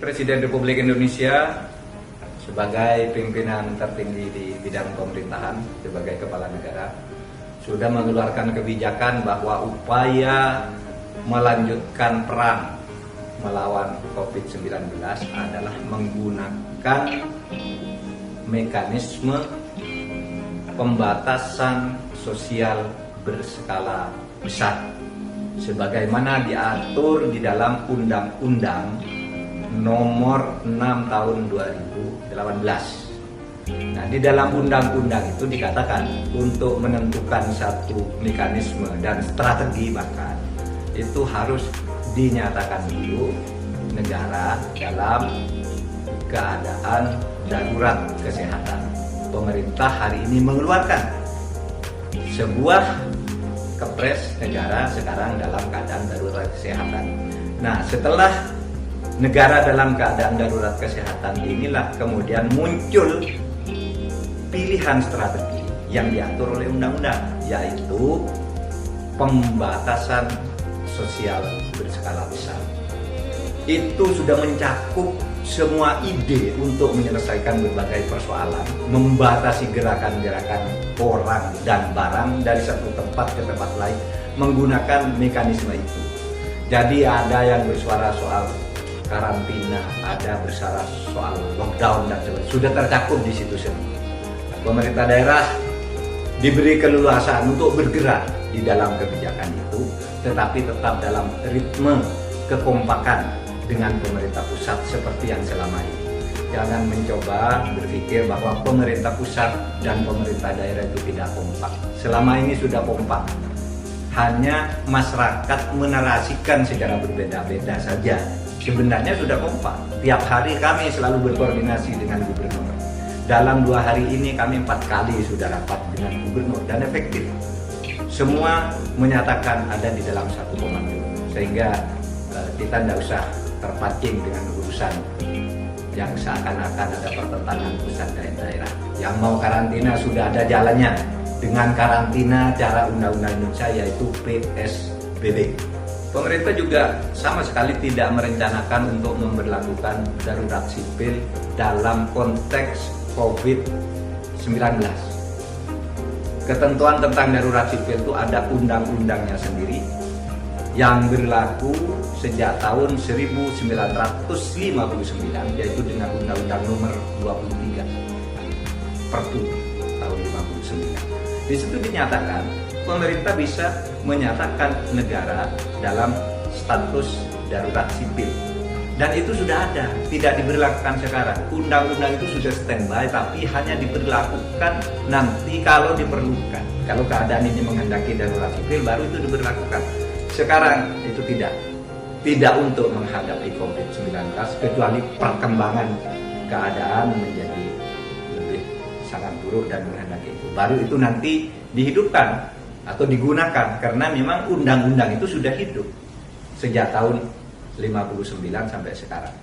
Presiden Republik Indonesia sebagai pimpinan tertinggi di bidang pemerintahan, sebagai kepala negara, sudah mengeluarkan kebijakan bahwa upaya melanjutkan perang melawan COVID-19 adalah menggunakan mekanisme pembatasan sosial berskala besar sebagaimana diatur di dalam Undang-Undang Nomor 6 Tahun 2018. Nah, di dalam undang-undang itu dikatakan untuk menentukan satu mekanisme dan strategi bahkan itu harus dinyatakan dulu negara dalam keadaan darurat kesehatan. Pemerintah hari ini mengeluarkan sebuah kepres negara sekarang dalam keadaan darurat kesehatan. Nah, setelah negara dalam keadaan darurat kesehatan inilah kemudian muncul pilihan strategi yang diatur oleh undang-undang, yaitu pembatasan sosial berskala besar. Itu sudah mencakup semua ide untuk menyelesaikan berbagai persoalan, membatasi gerakan-gerakan orang dan barang dari satu tempat ke tempat lain menggunakan mekanisme itu. Jadi ada yang bersuara soal karantina, ada bersuara soal lockdown dan sebagainya, sudah tercakup di situ semua. Pemerintah daerah diberi keleluasaan untuk bergerak di dalam kebijakan itu, tetapi tetap dalam ritme kekompakan dengan pemerintah pusat seperti yang selama ini. Jangan mencoba berpikir bahwa pemerintah pusat dan pemerintah daerah itu tidak kompak. Selama ini sudah kompak. Hanya masyarakat menarasikan secara berbeda-beda saja. Sebenarnya sudah kompak. Tiap hari kami selalu berkoordinasi dengan gubernur. Dalam 2 hari ini kami 4 kali sudah rapat dengan gubernur dan efektif. Semua menyatakan ada di dalam satu komando. Sehingga kita tidak usah terpancing dengan urusan yang seakan-akan ada pertentangan pusat dan daerah. Yang mau karantina sudah ada jalannya dengan karantina cara undang-undang Indonesia, yaitu PSBB. Pemerintah juga sama sekali tidak merencanakan untuk memberlakukan darurat sipil dalam konteks COVID-19. Ketentuan tentang darurat sipil itu ada undang-undangnya sendiri yang berlaku sejak tahun 1959, yaitu dengan Undang-Undang Nomor 23 Perpu tahun 59. Di situ dinyatakan pemerintah bisa menyatakan negara dalam status darurat sipil, dan itu sudah ada, tidak diberlakukan sekarang. Undang-undang itu sudah standby, tapi hanya diberlakukan nanti kalau diperlukan. Kalau keadaan ini menghendaki darurat sipil, baru itu diberlakukan. Sekarang itu tidak untuk menghadapi COVID-19, kecuali perkembangan keadaan menjadi lebih sangat buruk dan menghendaki itu. Baru itu nanti dihidupkan atau digunakan, karena memang undang-undang itu sudah hidup sejak tahun 59 sampai sekarang.